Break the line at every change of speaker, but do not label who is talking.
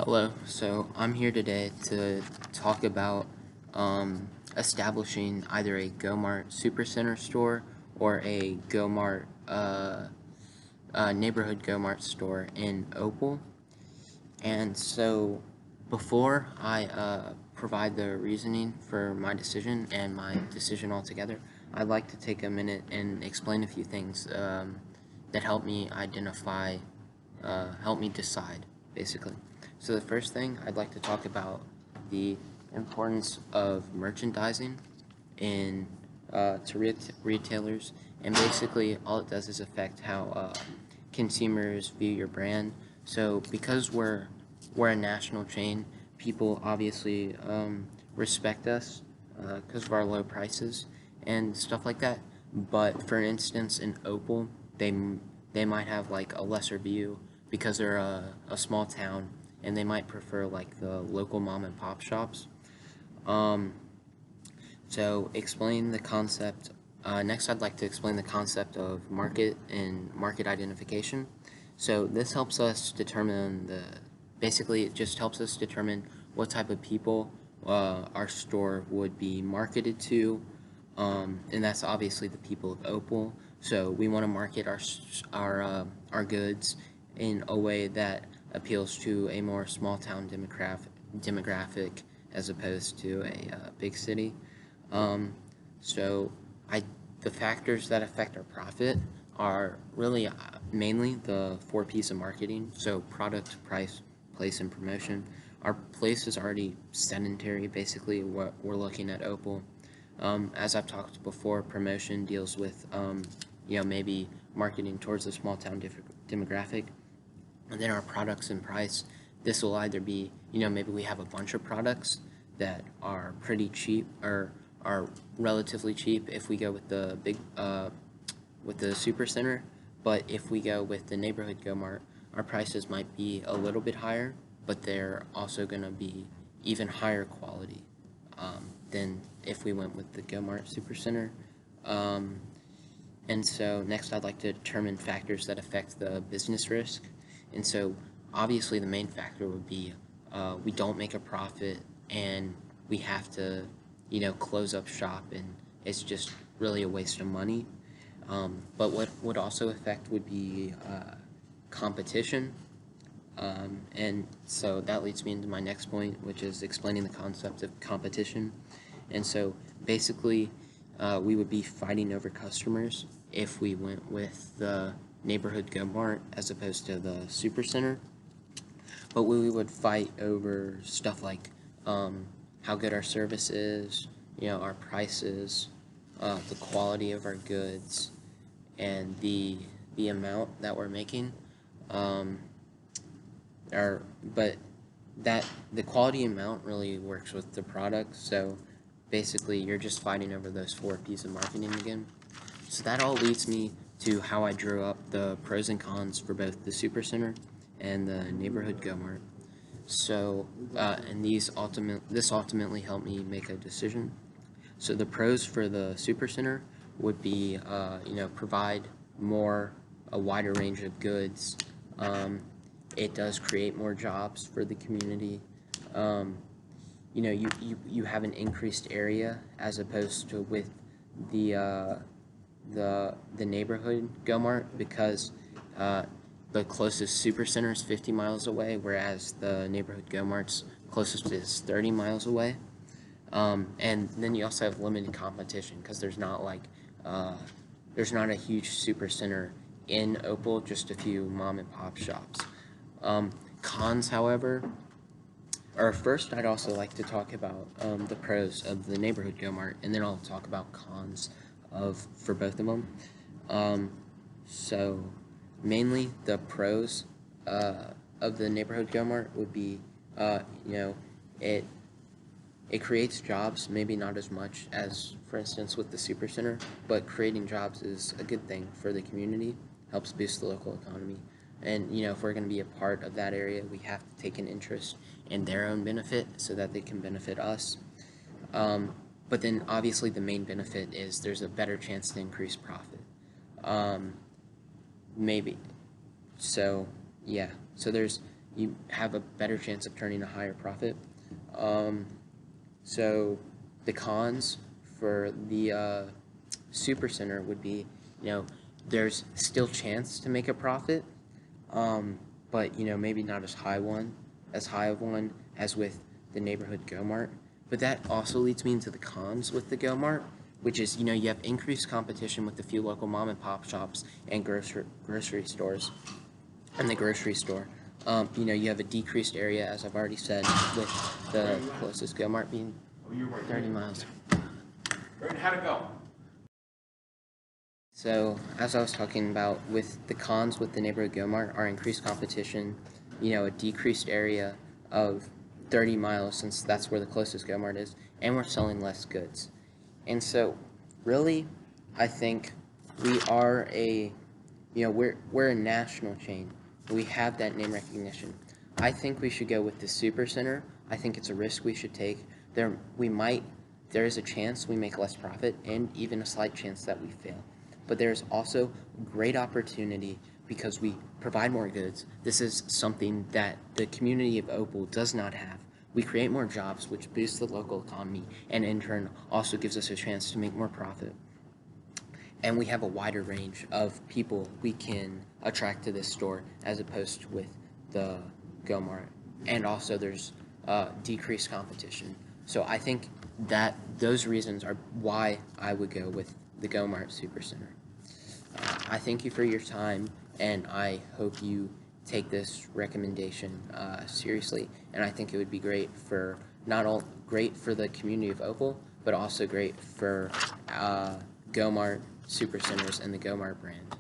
Hello, so I'm here today to talk about establishing either a GoMart Supercenter store or a GoMart neighborhood GoMart store in Opal. And so before I provide the reasoning for my decision and my decision altogether, I'd like to take a minute and explain a few things that help me help me decide, basically. So the first thing I'd like to talk about the importance of merchandising in to retailers, and basically all it does is affect how consumers view your brand. So because we're a national chain, people obviously respect us because of our low prices and stuff like that. But for instance, in Opal, they might have like a lesser view because they're a small town, and they might prefer like the local mom and pop shops. Um, so explain the concept. Next, I'd like to explain the concept of market and market identification. So this helps us determine basically it just helps us determine what type of people our store would be marketed to, and that's obviously the people of Opal. So we want to market our goods in a way that appeals to a more small town demographic as opposed to a big city. Um, so I the factors that affect our profit are really mainly the four P's of marketing. So product, price, place, and promotion. Our place is already sedentary. Basically, what we're looking at Opal. As I've talked before, promotion deals with maybe marketing towards a small town demographic. And then our products and price, this will either be, maybe we have a bunch of products that are pretty cheap or are relatively cheap if we go with the with the super center. But if we go with the neighborhood GoMart, our prices might be a little bit higher, but they're also going to be even higher quality than if we went with the GoMart Supercenter. And so next I'd like to determine factors that affect the business risk. And so obviously the main factor would be we don't make a profit and we have to, close up shop, and it's just really a waste of money. But what would also affect would be competition. And so that leads me into my next point, which is explaining the concept of competition. And so basically, we would be fighting over customers if we went with the neighborhood GoMart as opposed to the Supercenter. But we would fight over stuff like how good our service is, our prices, the quality of our goods, and the amount that we're making. But that the quality amount really works with the product. So basically, you're just fighting over those four P's of marketing again. So that all leads me to how I drew up the pros and cons for both the Supercenter and the neighborhood GoMart. So, and this ultimately helped me make a decision. So the pros for the Supercenter would be, provide a wider range of goods. It does create more jobs for the community. You have an increased area as opposed to with the neighborhood GoMart, because the closest Supercenter is 50 miles away, whereas the neighborhood GoMart's closest is 30 miles away. And then you also have limited competition because there's not a huge Supercenter in Opal, just a few mom and pop shops. Cons, however, or first I'd also like to talk about the pros of the neighborhood GoMart, and then I'll talk about cons for both of them. So mainly the pros of the neighborhood GoMart would be, it creates jobs, maybe not as much as, for instance, with the Supercenter, but creating jobs is a good thing for the community, helps boost the local economy. And, if we're going to be a part of that area, we have to take an interest in their own benefit so that they can benefit us. But then, obviously, the main benefit is there's a better chance to increase profit. Maybe. So, yeah. So there's, you have a better chance of turning a higher profit. So the cons for the super center would be, there's still chance to make a profit, but maybe not as high of one as with the neighborhood Go Mart. But that also leads me into the cons with the Go Mart, which is you have increased competition with the few local mom and pop shops and grocery stores, and the grocery store. You have a decreased area, as I've already said, with the closest Go Mart being 30 miles.
How'd it go?
So, as I was talking about, with the cons with the neighborhood Go Mart are increased competition, a decreased area of 30 miles since that's where the closest Go Mart is, and we're selling less goods. And so, really, I think we are we're a national chain. We have that name recognition. I think we should go with the super center. I think it's a risk we should take. There is a chance we make less profit and even a slight chance that we fail. But there's also great opportunity because we provide more goods. This is something that the community of Opal does not have. We create more jobs, which boosts the local economy, and in turn also gives us a chance to make more profit. And we have a wider range of people we can attract to this store as opposed to with the Go Mart. And also there's decreased competition. So I think that those reasons are why I would go with the Go Mart Supercenter. I thank you for your time, and I hope you take this recommendation seriously. And I think it would be great for great for the community of Opal, but also great for Go Mart Supercenters and the Go Mart brand.